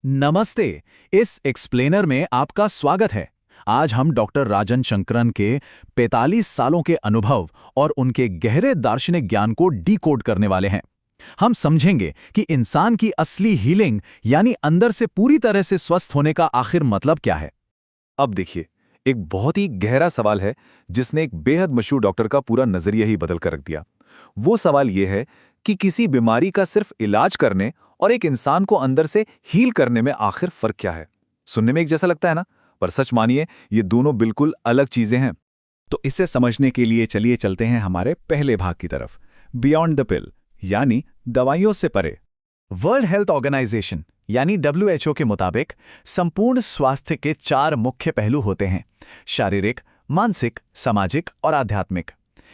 नमस्ते। इस एक्सप्लेनर में आपका स्वागत है। आज हम डॉक्टर राजन शंकरन के 45 सालों के अनुभव और उनके गहरे दार्शनिक ज्ञान को डीकोड करने वाले हैं। हम समझेंगे कि इंसान की असली हीलिंग यानी अंदर से पूरी तरह से स्वस्थ होने का आखिर मतलब क्या है। अब देखिए, एक बहुत ही गहरा सवाल है जिसने एक बेहद मशहूर डॉक्टर का पूरा नजरिया ही बदल कर रख दिया। वो सवाल ये है कि किसी बीमारी का सिर्फ इलाज करने और एक इंसान को अंदर से हील करने में आखिर फर्क क्या है। सुनने में एक जैसा लगता है ना, पर सच मानिए ये दोनों बिल्कुल अलग चीजें हैं। तो इसे समझने के लिए चलिए चलते हैं हमारे पहले भाग की तरफ, बियॉन्ड द पिल, यानी दवाइयों से परे। वर्ल्ड हेल्थ ऑर्गेनाइजेशन यानी WHO के मुताबिक संपूर्ण स्वास्थ्य के 4 मुख्य पहलू होते हैं: शारीरिक, मानसिक, सामाजिक और आध्यात्मिक।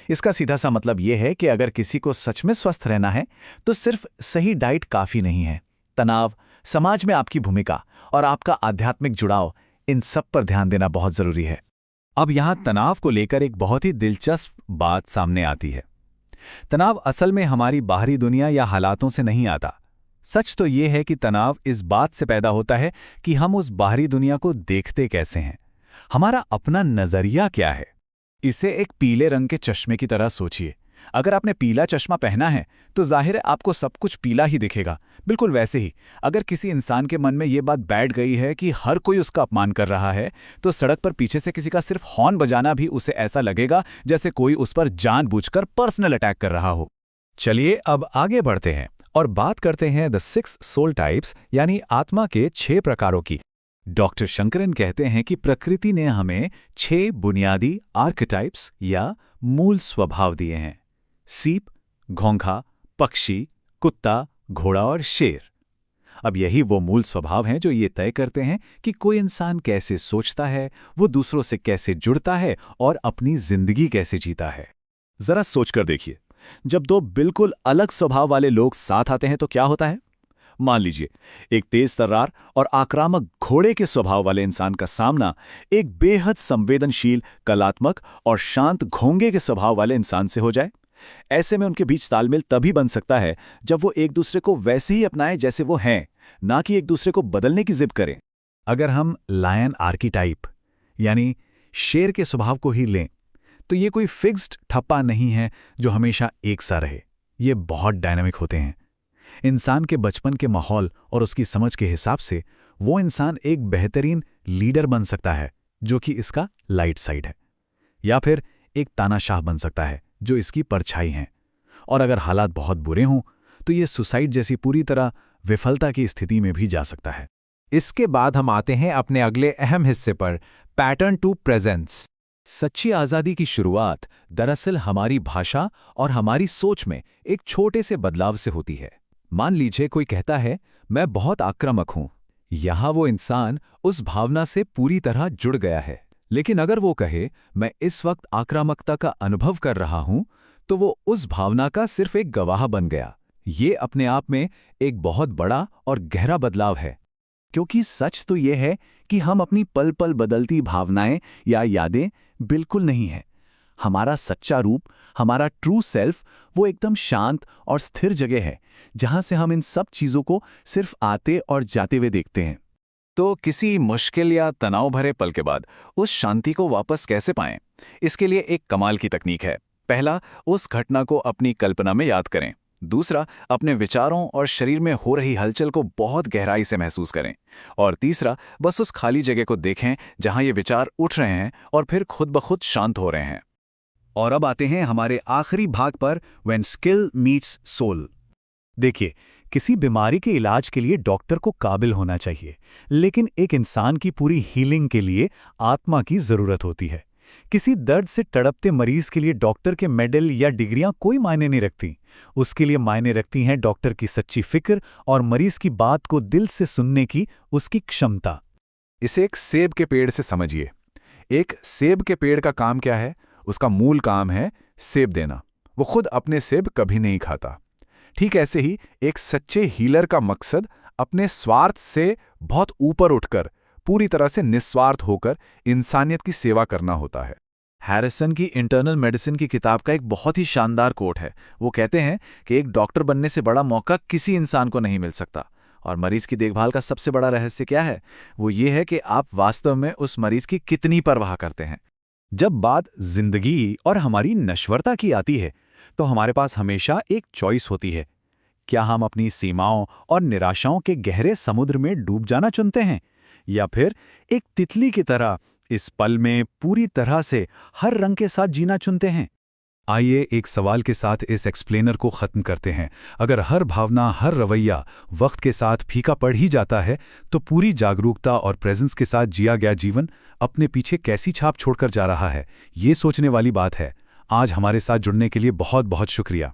इसका सीधा सा मतलब यह है कि अगर किसी को सच में स्वस्थ रहना है तो सिर्फ सही डाइट काफी नहीं है। तनाव, समाज में आपकी भूमिका और आपका आध्यात्मिक जुड़ाव, इन सब पर ध्यान देना बहुत जरूरी है। अब यहाँ तनाव को लेकर एक बहुत ही दिलचस्प बात सामने आती है। तनाव असल में हमारी बाहरी दुनिया या हालातों से नहीं आता। सच तो ये है कि तनाव इस बात से पैदा होता है कि हम उस बाहरी दुनिया को देखते कैसे हैं, हमारा अपना नजरिया क्या है। इसे एक पीले रंग के चश्मे की तरह सोचिए। अगर आपने पीला चश्मा पहना है तो जाहिर है आपको सब कुछ पीला ही दिखेगा। बिल्कुल वैसे ही अगर किसी इंसान के मन में ये बात बैठ गई है कि हर कोई उसका अपमान कर रहा है, तो सड़क पर पीछे से किसी का सिर्फ हॉर्न बजाना भी उसे ऐसा लगेगा जैसे कोई उस पर जानबूझकर पर्सनल अटैक कर रहा हो। चलिए अब आगे बढ़ते हैं और बात करते हैं द 6 सोल टाइप्स यानी आत्मा के 6 प्रकारों की। डॉक्टर शंकरन कहते हैं कि प्रकृति ने हमें 6 बुनियादी आर्केटाइप्स या मूल स्वभाव दिए हैं: सीप, घोंघा, पक्षी, कुत्ता, घोड़ा और शेर। अब यही वो मूल स्वभाव हैं जो ये तय करते हैं कि कोई इंसान कैसे सोचता है, वो दूसरों से कैसे जुड़ता है और अपनी जिंदगी कैसे जीता है। जरा सोचकर देखिए, जब दो बिल्कुल अलग स्वभाव वाले लोग साथ आते हैं तो क्या होता है। मान लीजिए एक तेज तर्रार और आक्रामक घोड़े के स्वभाव वाले इंसान का सामना एक बेहद संवेदनशील, कलात्मक और शांत घोंगे के स्वभाव वाले इंसान से हो जाए। ऐसे में उनके बीच तालमेल तभी बन सकता है जब वो एक दूसरे को वैसे ही अपनाएं जैसे वो हैं, ना कि एक दूसरे को बदलने की जिद करें। अगर हम लायन आर्कीटाइप यानी शेर के स्वभाव को ही लें तो ये कोई फिक्स्ड ठप्पा नहीं है जो हमेशा एक सा रहे। ये बहुत डायनामिक होते हैं। इंसान के बचपन के माहौल और उसकी समझ के हिसाब से वो इंसान एक बेहतरीन लीडर बन सकता है जो कि इसका लाइट साइड है, या फिर एक तानाशाह बन सकता है जो इसकी परछाई है। और अगर हालात बहुत बुरे हों तो ये सुसाइड जैसी पूरी तरह विफलता की स्थिति में भी जा सकता है। इसके बाद हम आते हैं अपने अगले अहम हिस्से पर, पैटर्न टू प्रेजेंस। सच्ची आज़ादी की शुरुआत दरअसल हमारी भाषा और हमारी सोच में एक छोटे से बदलाव से होती है। मान लीजिए कोई कहता है, मैं बहुत आक्रामक हूं। यहां वो इंसान उस भावना से पूरी तरह जुड़ गया है। लेकिन अगर वो कहे, मैं इस वक्त आक्रामकता का अनुभव कर रहा हूं, तो वो उस भावना का सिर्फ एक गवाह बन गया। ये अपने आप में एक बहुत बड़ा और गहरा बदलाव है, क्योंकि सच तो ये है कि हम अपनी पल पल बदलती भावनाएं या यादें बिल्कुल नहीं हैं। हमारा सच्चा रूप, हमारा ट्रू सेल्फ, वो एकदम शांत और स्थिर जगह है जहां से हम इन सब चीजों को सिर्फ आते और जाते हुए देखते हैं। तो किसी मुश्किल या तनाव भरे पल के बाद उस शांति को वापस कैसे पाएं? इसके लिए एक कमाल की तकनीक है। पहला, उस घटना को अपनी कल्पना में याद करें। दूसरा, अपने विचारों और शरीर में हो रही हलचल को बहुत गहराई से महसूस करें। और तीसरा, बस उस खाली जगह को देखें जहां ये विचार उठ रहे हैं और फिर खुद ब खुद शांत हो रहे हैं। और अब आते हैं हमारे आखिरी भाग पर, व्हेन स्किल मीट्स सोल। देखिए, किसी बीमारी के इलाज के लिए डॉक्टर को काबिल होना चाहिए, लेकिन एक इंसान की पूरी हीलिंग के लिए आत्मा की जरूरत होती है। किसी दर्द से तड़पते मरीज के लिए डॉक्टर के मेडल या डिग्रियां कोई मायने नहीं रखती। उसके लिए मायने रखती हैं डॉक्टर की सच्ची फिक्र और मरीज की बात को दिल से सुनने की उसकी क्षमता। इसे एक सेब के पेड़ से समझिए। एक सेब के पेड़ का काम क्या है? उसका मूल काम है सेब देना। वो खुद अपने सेब कभी नहीं खाता। ठीक ऐसे ही एक सच्चे हीलर का मकसद अपने स्वार्थ से बहुत ऊपर उठकर, पूरी तरह से निस्वार्थ होकर इंसानियत की सेवा करना होता है। हैरिसन की इंटरनल मेडिसिन की किताब का एक बहुत ही शानदार कोट है। वो कहते हैं कि एक डॉक्टर बनने से बड़ा मौका किसी इंसान को नहीं मिल सकता। और मरीज की देखभाल का सबसे बड़ा रहस्य क्या है? वो ये है कि आप वास्तव में उस मरीज की कितनी परवाह करते हैं। जब बात जिंदगी और हमारी नश्वरता की आती है तो हमारे पास हमेशा एक चॉइस होती है। क्या हम अपनी सीमाओं और निराशाओं के गहरे समुद्र में डूब जाना चुनते हैं, या फिर एक तितली की तरह इस पल में पूरी तरह से हर रंग के साथ जीना चुनते हैं? आइए एक सवाल के साथ इस एक्सप्लेनर को ख़त्म करते हैं। अगर हर भावना, हर रवैया वक्त के साथ फीका पड़ ही जाता है, तो पूरी जागरूकता और प्रेजेंस के साथ जिया गया जीवन अपने पीछे कैसी छाप छोड़कर जा रहा है? ये सोचने वाली बात है। आज हमारे साथ जुड़ने के लिए बहुत बहुत शुक्रिया।